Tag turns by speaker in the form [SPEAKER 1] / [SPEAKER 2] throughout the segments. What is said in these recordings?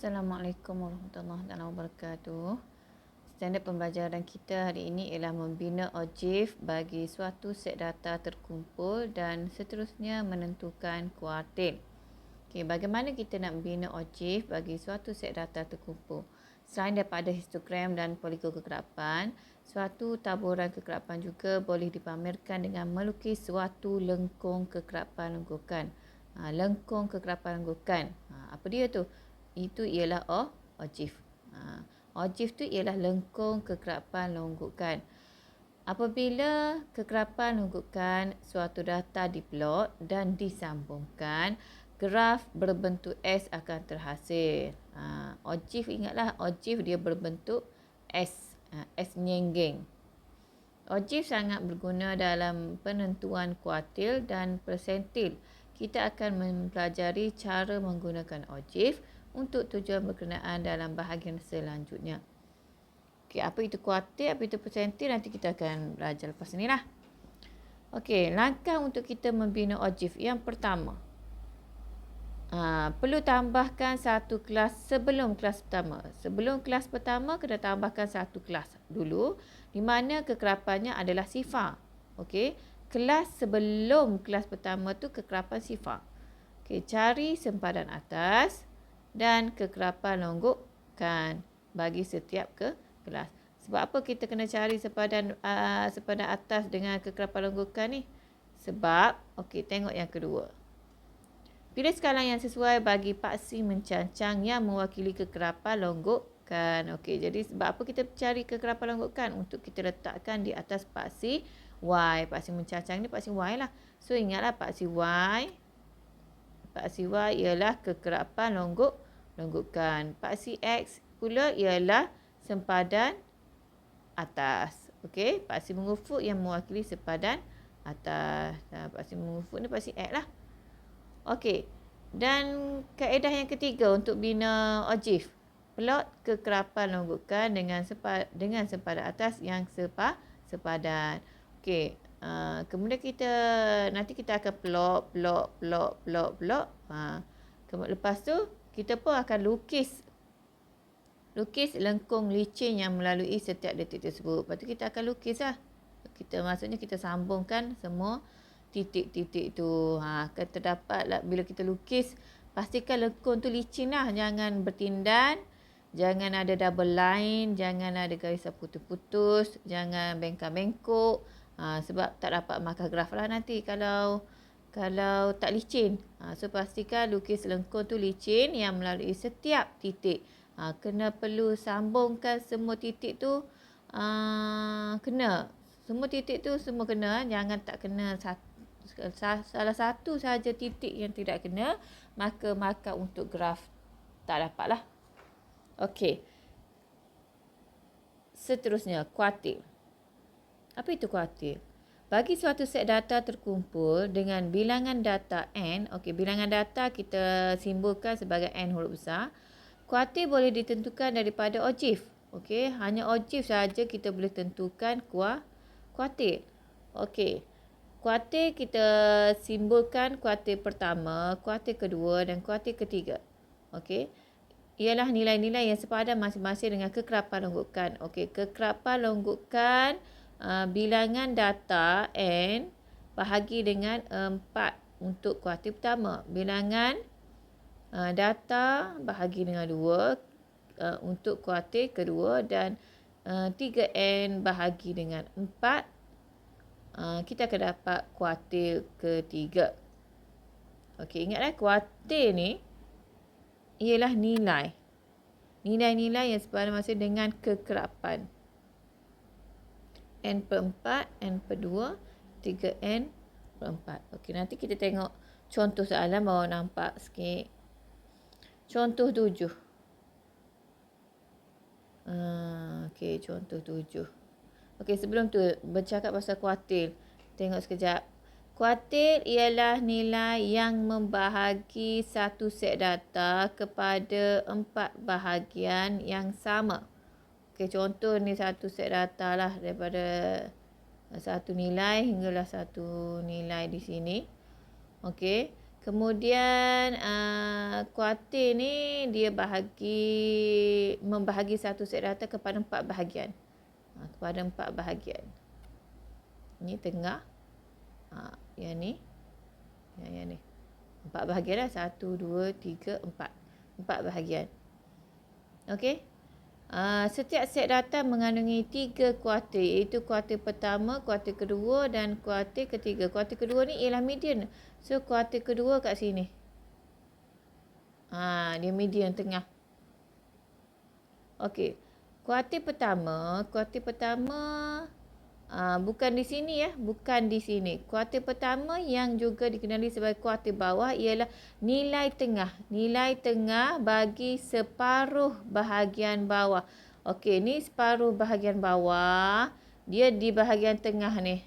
[SPEAKER 1] Assalamualaikum warahmatullahi wabarakatuh. Standard pembelajaran kita hari ini ialah membina objek bagi suatu set data terkumpul dan seterusnya menentukan kuartil. Okey, bagaimana kita nak membina objek bagi suatu set data terkumpul? Selain daripada histogram dan poligon kekerapan, suatu taburan kekerapan juga boleh dipamerkan dengan melukis suatu lengkung kekerapan lengkukan. Lengkung kekerapan lengkukan. Apa dia tu? Itu ialah objek. Objek tu ialah lengkung kekerapan lengkukan. Apabila kekerapan lengkukan suatu data diplot dan disambungkan, graf berbentuk S akan terhasil. Objek, ingatlah objek dia berbentuk S. S nyenggeng. Objek sangat berguna dalam penentuan kuartil dan persentil. Kita akan mempelajari cara menggunakan objek untuk tujuan berkenaan dalam bahagian selanjutnya. Okey, apa itu kuartil, apa itu persentil, nanti kita akan belajar lepas ni lah. Okey, langkah untuk kita membina objek. Yang pertama, perlu tambahkan satu kelas sebelum kelas pertama. Sebelum kelas pertama, kena tambahkan satu kelas dulu, di mana kekerapannya adalah sifar. Okey, kelas sebelum kelas pertama tu kekerapan sifar. Okey, cari sempadan atas dan kekerapan longgokan bagi setiap kelas. Sebab apa kita kena cari sempadan atas dengan kekerapan longgokan ni? Sebab, okey, tengok yang kedua. Pilih skala yang sesuai bagi paksi mencancang yang mewakili kekerapan longgokan. Okey, jadi sebab apa kita cari kekerapan longgokan? Untuk kita letakkan di atas paksi Y. Paksi mencancang ni paksi Y lah. So, ingatlah paksi Y. Paksi Y ialah kekerapan longgokan. Paksi X pula ialah sempadan atas. Okey, paksi mengufuk yang mewakili sempadan atas. Paksi mengufuk ni paksi X lah. Okey, dan kaedah yang ketiga untuk bina objek. Plot kekerapan longgokan dengan sempadan atas yang sepadan. Okey, kemudian nanti kita akan plot. Lepas tu kita pun akan lukis lengkung licin yang melalui setiap detik tersebut. Lepas tu kita akan lukis lah. Maksudnya kita sambungkan semua titik-titik tu. Akan terdapat lah, bila kita lukis, pastikan lengkung tu licin lah. Jangan bertindan, jangan ada double line, jangan ada garisan putus-putus, jangan bengkak-bengkok. Sebab tak dapat markah graf lah nanti kalau tak licin. So pastikan lukis lengkung tu licin yang melalui setiap titik. Kena perlu sambungkan semua titik tu. Kena. Semua titik tu semua kena. Jangan tak kena salah satu sahaja titik yang tidak kena, maka markah untuk graf tak dapat lah. Okey. Seterusnya, kuartil. Apa itu kuartil? Bagi suatu set data terkumpul dengan bilangan data n, okey, bilangan data kita simbolkan sebagai n huruf besar. Kuartil boleh ditentukan daripada objek. Okey, hanya objek sahaja kita boleh tentukan kuartil. Okey. Kuartil kita simbolkan kuartil pertama, kuartil kedua dan kuartil ketiga. Okey. Ialah nilai-nilai yang sepadan masing-masing dengan kekerapan longgokan. Okey, kekerapan longgokan bilangan data n bahagi dengan 4 untuk kuartil pertama. Bilangan data bahagi dengan 2 untuk kuartil kedua dan 3n bahagi dengan 4 kita akan dapat kuartil ketiga. Okey, ingatlah kuartil ni ialah nilai-nilai yang sepadan masing dengan kekerapan. N per 4, N per 2, 3N per 4. Okey, nanti kita tengok contoh soalan baru nampak sikit. Contoh 7. Okey, contoh 7. Okey, sebelum tu bercakap pasal kuartil. Tengok sekejap. Kuartil ialah nilai yang membahagi satu set data kepada 4 bahagian yang sama. Okey, contoh ni satu set data lah, daripada satu nilai hinggalah satu nilai di sini. Okey, Kemudian kuartil ni dia membahagi satu set data kepada 4 bahagian. Kepada 4 bahagian. Ini tengah. Yang ni. Yang ni. 4 bahagian lah. 1, 2, 3, 4. 4 bahagian. Okey. Setiap set data mengandungi 3 kuartil, iaitu kuartil pertama, kuartil kedua dan kuartil ketiga. Kuartil kedua ni ialah median. So kuartil kedua kat sini. Dia median tengah. Okey. Kuartil pertama bukan di sini ya, bukan di sini. Kuartil pertama yang juga dikenali sebagai kuartil bawah ialah nilai tengah. Nilai tengah bagi separuh bahagian bawah. Okey, ni separuh bahagian bawah. Dia di bahagian tengah ni.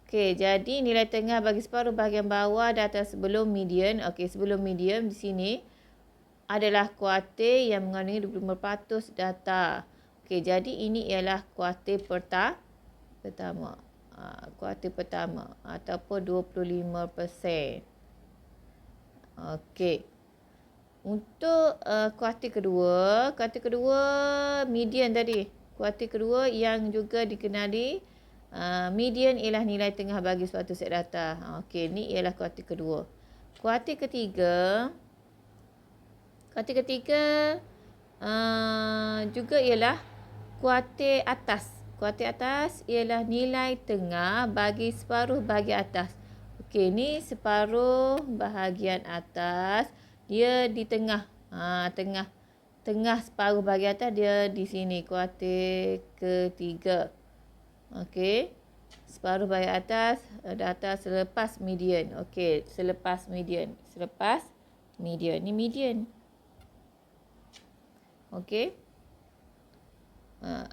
[SPEAKER 1] Okey, jadi nilai tengah bagi separuh bahagian bawah data sebelum median. Okey, sebelum median di sini adalah kuartil yang mengandungi 25% data. Okey, jadi ini ialah kuartil pertama. Kuartil pertama ataupun 25%. Okey. Untuk kuartil kedua median tadi. Kuartil kedua yang juga dikenali median ialah nilai tengah bagi suatu set data. Okey, ni ialah kuartil kedua. Kuartil ketiga juga ialah kuartil atas. Kuartil atas ialah nilai tengah bagi separuh bahagian atas. Okey, ni separuh bahagian atas. Dia di tengah. Tengah separuh bahagian atas dia di sini. Kuartil ketiga. Okey. Separuh bahagian atas data selepas median. Okey, selepas median. Ni median. Okey.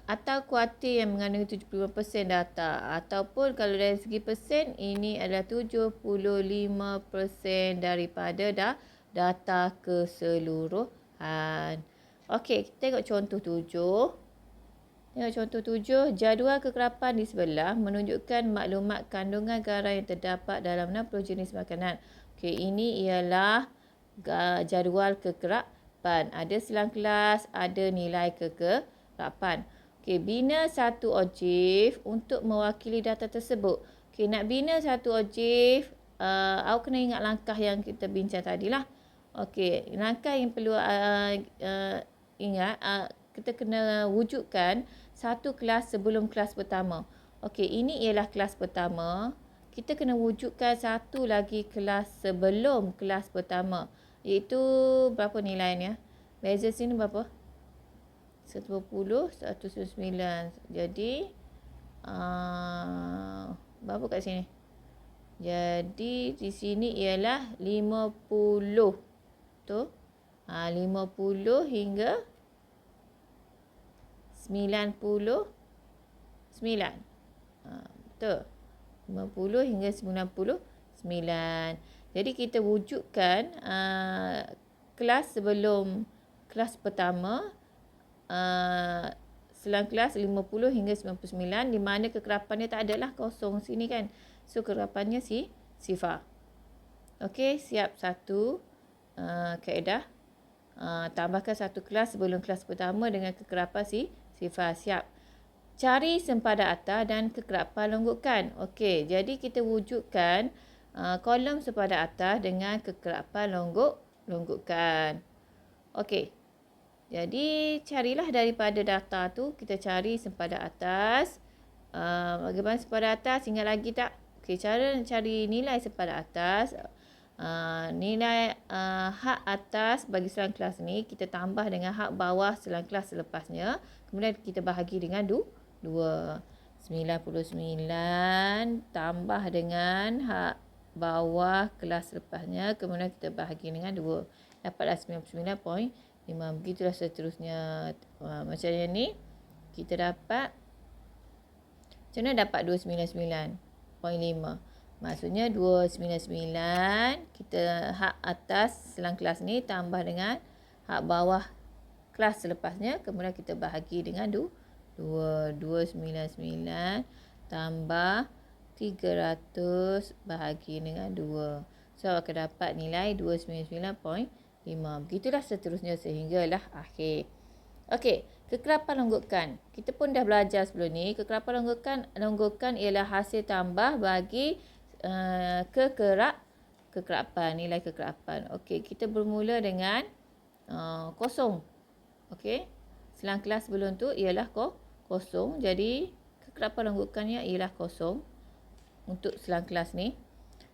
[SPEAKER 1] Atau kuartil yang mengandungi 75% data, ataupun kalau dari segi persen ini adalah 75% daripada data keseluruhan. Okey, kita tengok contoh 7. Jadual kekerapan di sebelah menunjukkan maklumat kandungan garam yang terdapat dalam 60 jenis makanan. Okey, ini ialah jadual kekerapan. Ada silang kelas, ada nilai kekerapan. Okey, bina satu objek untuk mewakili data tersebut. Okey, nak bina satu objek, awak kena ingat langkah yang kita bincang tadilah. Okey, langkah yang perlu ingat, kita kena wujudkan satu kelas sebelum kelas pertama. Okey, ini ialah kelas pertama. Kita kena wujudkan satu lagi kelas sebelum kelas pertama, iaitu berapa nilainya? Beza sini berapa? 120, 109. Jadi berapa kat sini? Jadi di sini ialah 50. Betul? 50 hingga 99. Betul? 50 hingga 99. Jadi kita wujudkan kelas sebelum kelas pertama, selang kelas 50 hingga 99, di mana kekerapannya tak adalah kosong sini kan. So kekerapannya sifar. Okey, siap satu kaedah. Tambahkan satu kelas sebelum kelas pertama dengan kekerapan sifar. Siap. Cari sempadan atas dan kekerapan longgokan. Okey, jadi kita wujudkan kolom sempadan atas dengan kekerapan longgokan. Okey. Jadi carilah daripada data tu, kita cari sempadan atas. Bagaimana sempadan atas? Ingat lagi tak? Okey, cara cari nilai sempadan atas. Nilai hak atas bagi selang kelas ni kita tambah dengan hak bawah selang kelas selepasnya. Kemudian kita bahagi dengan 2. 99 tambah dengan hak bawah kelas selepasnya. Kemudian kita bahagi dengan 2. Dapatlah 99.5. Begitulah seterusnya. Macam ni kita dapat, macam mana dapat 299.5? Maksudnya 299 kita hak atas selang kelas ni tambah dengan hak bawah kelas selepasnya, kemudian kita bahagi dengan 2. 299 tambah 300 bahagi dengan 2. So akan dapat nilai 299.5. Begitulah seterusnya sehinggalah akhir. Okey, kekerapan longgokan. Kita pun dah belajar sebelum ni. Kekerapan longgokan ialah hasil tambah bagi kekerapan, nilai kekerapan. Okey, kita bermula dengan kosong. Okey, selang kelas sebelum tu ialah kosong. Jadi kekerapan longgokannya ialah kosong untuk selang kelas ni.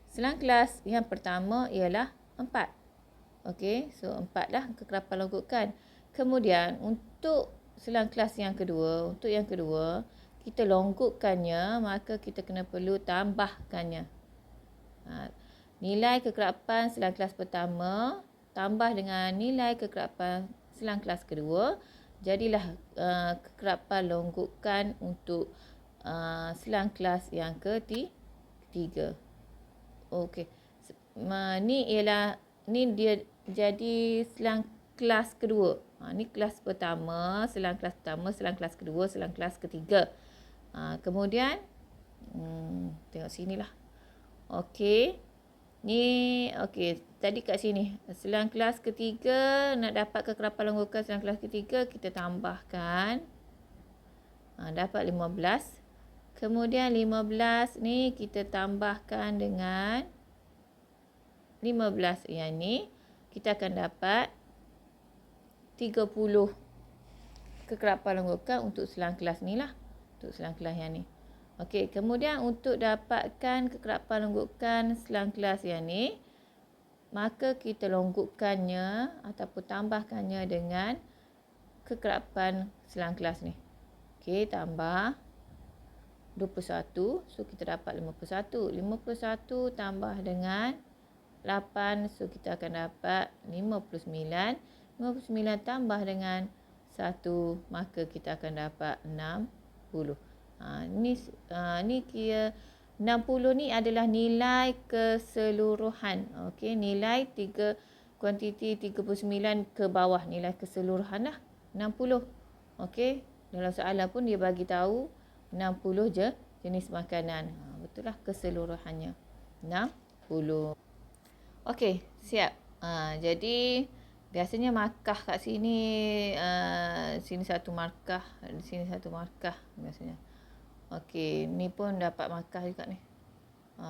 [SPEAKER 1] Selang kelas yang pertama ialah 4. Okey, so 4 lah kekerapan longgokan. Kemudian untuk selang kelas yang kedua, kita longgokkannya, maka kita kena perlu tambahkannya. Nilai kekerapan selang kelas pertama tambah dengan nilai kekerapan selang kelas kedua, jadilah kekerapan longgokan untuk selang kelas yang ketiga. Okey. Ni dia jadi selang kelas kedua. Ni kelas pertama, selang kelas pertama, selang kelas kedua, selang kelas ketiga. Kemudian tengok sinilah. Okey. Ni okey, tadi kat sini selang kelas ketiga, nak dapat kekerapan longgokan selang kelas ketiga, kita tambahkan dapat 15. Kemudian 15 ni kita tambahkan dengan 15 yang ni, kita akan dapat 30 kekerapan longgokan untuk selang kelas ni lah. Untuk selang kelas yang ni. Okey, kemudian untuk dapatkan kekerapan longgokan selang kelas yang ni, maka kita longgokkannya ataupun tambahkannya dengan kekerapan selang kelas ni. Okey, tambah 21, so kita dapat 51. 51 tambah dengan 8, so kita akan dapat 59. 59 tambah dengan 1, maka kita akan dapat 60. Ni kira 60 ni adalah nilai keseluruhan. Okey, nilai kuantiti 39 ke bawah, nilai keseluruhan lah 60. Okey, dalam soalan pun dia bagi tahu 60 je jenis makanan. Betul lah keseluruhannya 60. Okey, siap. Jadi biasanya markah kat sini, sini satu markah, di sini satu markah biasanya. Okey, ni pun dapat markah juga ni.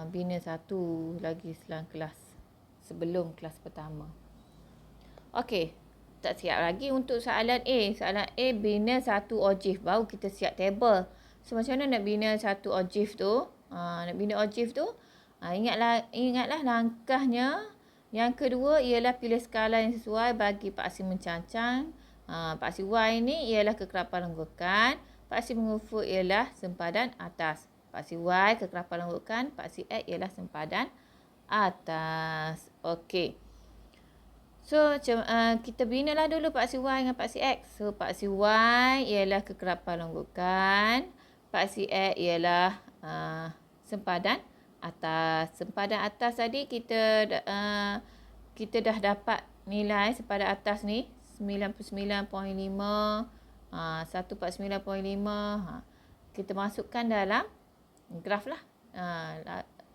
[SPEAKER 1] Bina satu lagi selang kelas sebelum kelas pertama. Okey, tak siap lagi untuk soalan A. Soalan A bina satu objek, baru kita siap table. So macam mana nak bina satu objek tu? Nak bina objek tu, ingatlah langkahnya. Yang kedua ialah pilih skala yang sesuai bagi paksi mencancang. Paksi Y ni ialah kekerapan longgokan. Paksi mengufur ialah sempadan atas. Paksi Y kekerapan longgokan. Paksi X ialah sempadan atas. Okey. So kita binalah dulu paksi Y dengan paksi X. So paksi Y ialah kekerapan longgokan. Paksi X ialah sempadan atas. Sempadan atas tadi kita dah dapat nilai sempadan atas ni 99.5, 149.5. Kita masukkan dalam graf lah.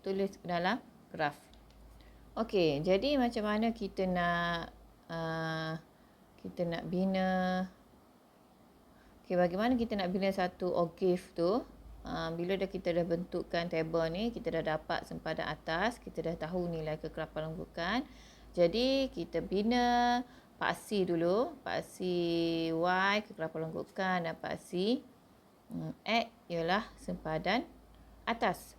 [SPEAKER 1] Tulis dalam graf. Okey, jadi macam mana kita nak bina, bagaimana kita nak bina satu objek tu? Bila kita dah bentukkan table ni, kita dah dapat sempadan atas, kita dah tahu nilai kekerapan longgokan. Jadi kita bina paksi dulu, paksi Y kekerapan longgokan dan paksi X ialah sempadan atas.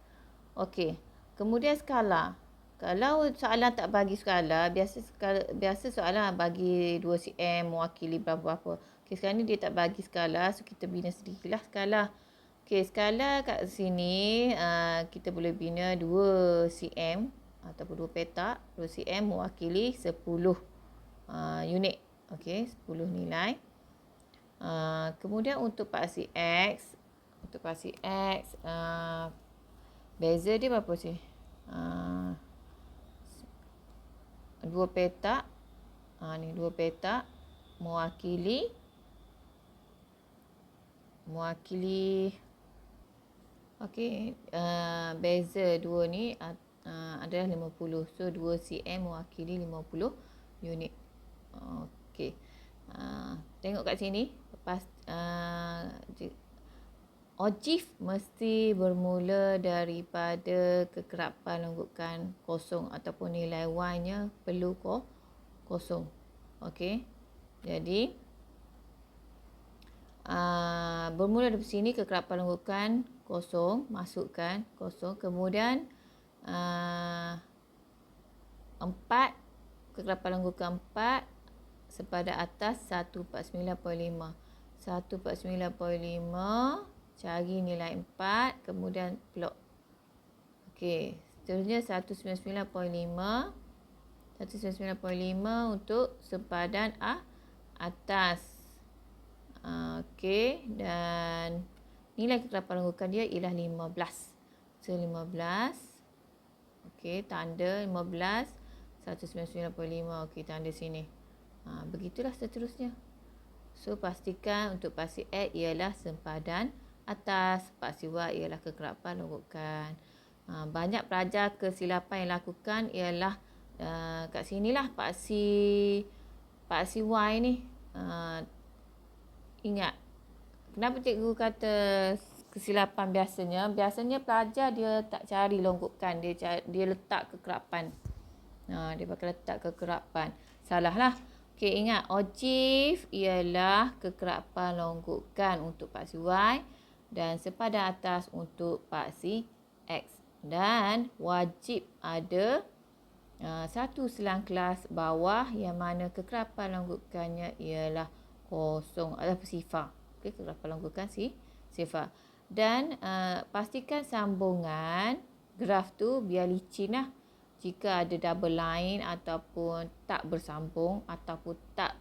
[SPEAKER 1] Okey, kemudian skala. Kalau soalan tak bagi skala, biasa soalan bagi 2 cm mewakili berapa-berapa. Okey, sekarang ni dia tak bagi skala, so kita bina sendirilah skala. Okey, skala kat sini kita boleh bina 2 cm ataupun 2 petak. 2 cm mewakili 10 unit. Okey, 10 nilai. Kemudian untuk paksi X, beza dia berapa sih? 2 petak. Ni 2 petak mewakili okey, beza 2 ni adalah 50. So 2 cm mewakili 50 unit. Okey. Tengok kat sini. Lepas ojiv mesti bermula daripada kekerapan longgokan kosong ataupun nilai Y-nya perlu kosong. Okey. Jadi bermula dari sini kekerapan longgokan kosong, masukkan kosong, kemudian 4, kekerapan longgokan 4 sepadan atas 149.5. 149.5, cari nilai 4, kemudian plot. Okey, seterusnya 199.5. 199.5 untuk sepadan atas. Okey, dan nilai kekerapan longgokan dia ialah 15. So 15. Okey, tanda 15, 199.5. Okey, tanda sini. Begitulah seterusnya. So pastikan untuk paksi X ialah sempadan atas, paksi Y ialah kekerapan longgokan. Banyak pelajar kesilapan yang lakukan ialah kat sinilah paksi Y ni. Ingat, kenapa cikgu kata kesilapan biasanya? Biasanya pelajar dia tak cari longgokan, dia letak kekerapan. Dia pakai letak kekerapan. Salah lah. Okey, ingat ojiv ialah kekerapan longgokan untuk paksi Y dan sepadan atas untuk paksi X. Dan wajib ada satu selang kelas bawah yang mana kekerapan longgokannya ialah kosong atau sifar. Okey, kekerapan longgokan sifar. Dan pastikan sambungan graf tu biar licin lah. Jika ada double line ataupun tak bersambung ataupun tak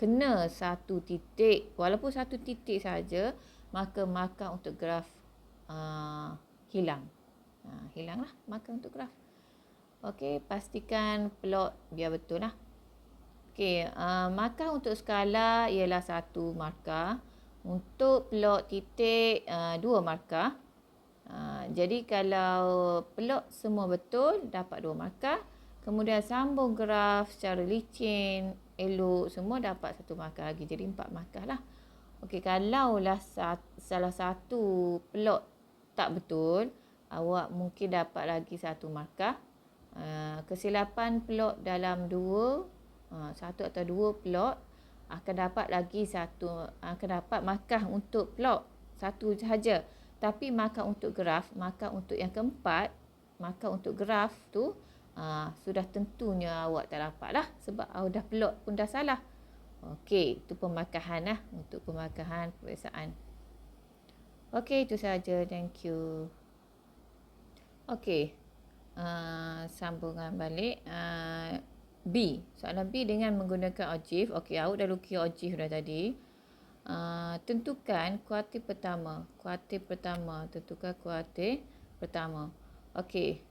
[SPEAKER 1] kena satu titik, walaupun satu titik saja, maka markah untuk graf hilang. Hilanglah markah untuk graf. Okey, pastikan plot biar betul lah. Okey, markah untuk skala ialah 1 markah. Untuk plot titik 2 markah. Jadi kalau plot semua betul, dapat 2 markah. Kemudian sambung graf secara licin, elok, semua dapat 1 markah lagi. Jadi 4 markah lah. Okey, kalaulah salah satu plot tak betul, awak mungkin dapat lagi 1 markah. Kesilapan plot dalam 1 atau 2 plot akan dapat lagi 1, akan dapat markah untuk plot 1 sahaja. Tapi markah untuk graf, markah untuk yang keempat, markah untuk graf tu sudah tentunya awak tak dapat lah sebab dah plot pun dah salah. Okey, itu pemarkahan lah untuk pemarkahan peperiksaan. Okey, itu sahaja. Thank you. Okey, sambungan balik. B. Soalan B dengan menggunakan ojiv. Okey, awak dah lukis ojiv dah tadi. Tentukan kuartil pertama. Tentukan kuartil pertama. Okey.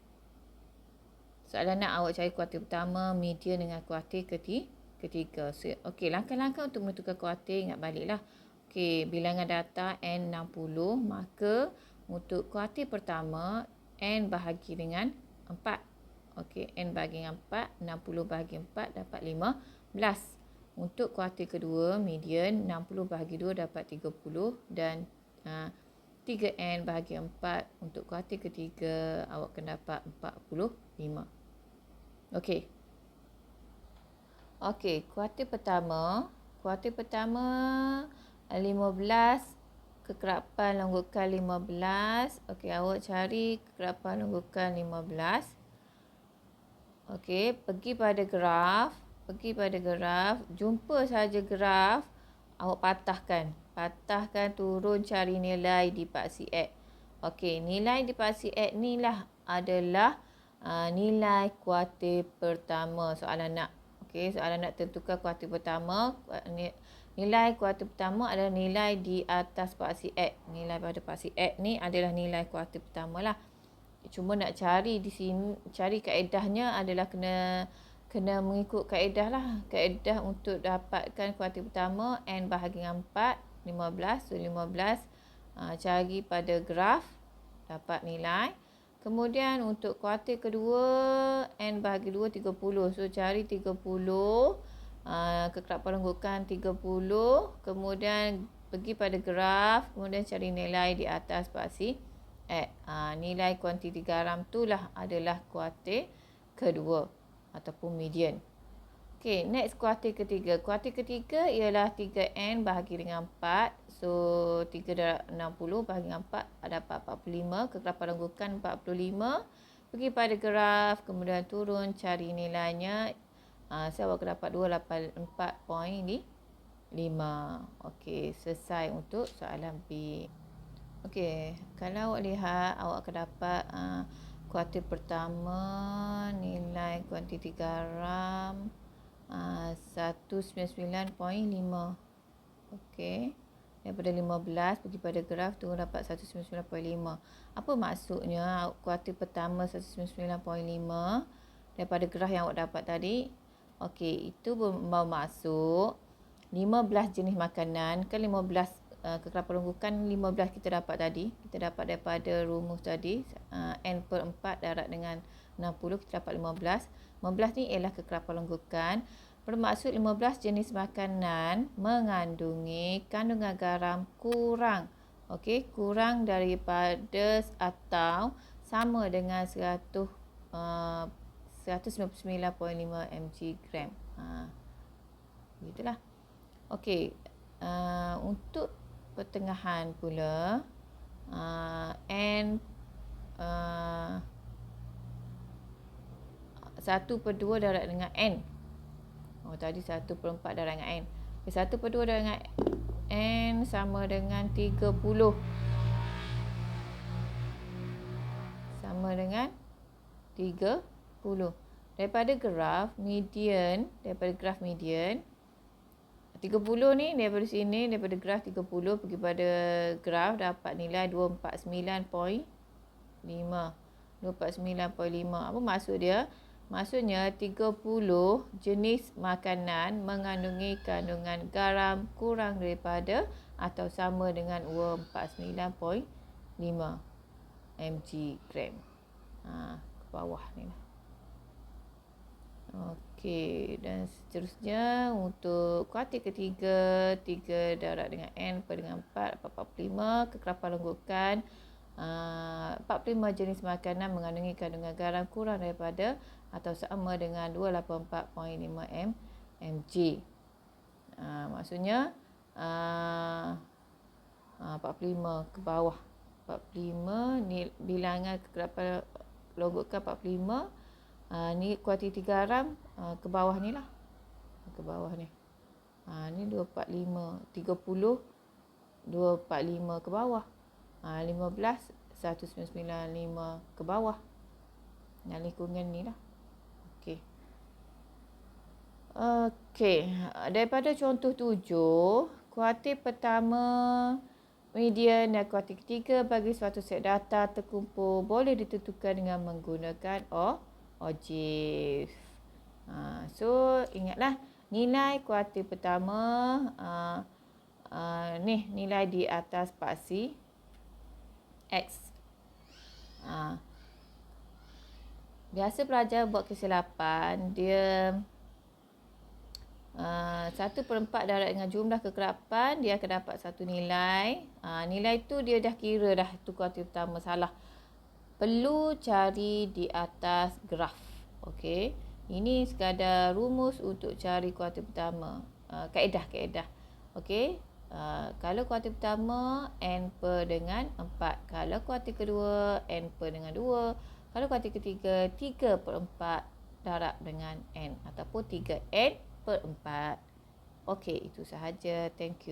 [SPEAKER 1] Soalan nak awak cari kuartil pertama, median dengan kuartil ketiga. Okey, langkah-langkah untuk menentukan kuartil, ingat baliklah. Okey, bilangan data N 60, maka untuk kuartil pertama N bahagi dengan 4. Okey, N bahagi dengan 4, 60 bahagi 4 dapat 15. Untuk kuartil kedua, median 60 bahagi 2 dapat 30 dan 3N bahagi 4 untuk kuartil ketiga awak akan dapat 45. Okey. Okey, kuartil pertama 15, kekerapan longgokan 15. Okey, awak cari kekerapan longgokan 15. Okey, pergi pada graf, jumpa saja graf, awak patahkan turun cari nilai di paksi X. Okey, nilai di paksi X ni lah adalah nilai kuartil pertama soalan nak. Okey, soalan nak tentukan kuartil pertama. Nilai kuartil pertama adalah nilai di atas paksi X. Nilai pada paksi X ni adalah nilai kuartil pertama lah. Cuma nak cari di sini, cari kaedahnya adalah kena mengikut kaedah lah. Kaedah untuk dapatkan kuartil pertama N bahagi dengan 4, 15. So 15 cari pada graf, dapat nilai. Kemudian untuk kuartil kedua, N bahagi 2, 30. So, cari 30. Kekerapan lengkukan 30. Kemudian pergi pada graf. Kemudian cari nilai di atas paksi X. Nilai kuantiti garam itulah adalah kuartil kedua ataupun median. Okay, next kuartil ketiga. Kuartil ketiga ialah 3N bahagi dengan 4. So, 3 darab 60 bahagi dengan 4 dapat 45. Kekerapan lengkukan 45. Pergi pada graf, kemudian turun cari nilainya. Saya awak dapat 284.5. Okey, selesai untuk soalan B. Okey, kalau awak lihat, awak akan dapat kuartil pertama nilai kuantiti garam 199.5. Okey. Daripada 15 pergi pada graf turun dapat 199.5. Apa maksudnya kuartil pertama 199.5 daripada graf yang awak dapat tadi? Okey, itu bermaksud 15 jenis makanan. Kan 15 kekerapan lengkukan 15 kita dapat tadi. Kita dapat daripada rumus tadi N per 4 darab dengan 60 kita dapat 15. 15 ni ialah kekerapan lengkukan. Bermaksud 15 jenis makanan mengandungi kandungan garam kurang. Okey, kurang daripada atau sama dengan 199.5 mg gram. Begitulah. Okey, untuk pertengahan pula N 1/2 darab dengan N. Tadi 1/4 darab dengan N. 1/2 darab dengan N sama dengan 30. Sama dengan 30. Daripada graf median, 30 ni daripada sini, daripada graf 30 pergi pada graf dapat nilai 249.5. 249.5. Apa maksud dia? Maksudnya 30 jenis makanan mengandungi kandungan garam kurang daripada atau sama dengan 249.5 mg gram. Ke bawah ni lah. Okey, dan seterusnya untuk kuartil ketiga, 3 darab dengan N per dengan 4 dapat 45. Kekerapan lengkukan 45 jenis makanan mengandungi kandungan garam kurang daripada atau sama dengan 284.5 mg. Maksudnya 45 ke bawah. 45 ni bilangan kekerapan lengkukan 45. Ni kuantiti garam ke bawah ni lah. Ke bawah ni. Ni 245, 30, 245 ke bawah. 15, 195 ke bawah. Dan lingkungan ni lah. Okey. Okey, daripada contoh 7, kuartil pertama, median dan kuartil ketiga bagi suatu set data terkumpul boleh ditentukan dengan menggunakan OJIF. So, ingatlah nilai kuartil pertama ni nilai di atas paksi X. Biasa pelajar buat kesilapan, dia 1/4 darab dengan jumlah kekerapan, dia akan dapat satu nilai. Nilai tu dia dah kira dah, tu kuartil pertama, salah. Perlu cari di atas graf. Okey. Ini sekadar rumus untuk cari kuartil pertama. Kaedah. Okey. Kalau kuartil pertama N per dengan 4. Kalau kuartil kedua N per dengan 2. Kalau kuartil ketiga 3/4 darab dengan N ataupun 3N per 4. Okey, itu sahaja. Thank you.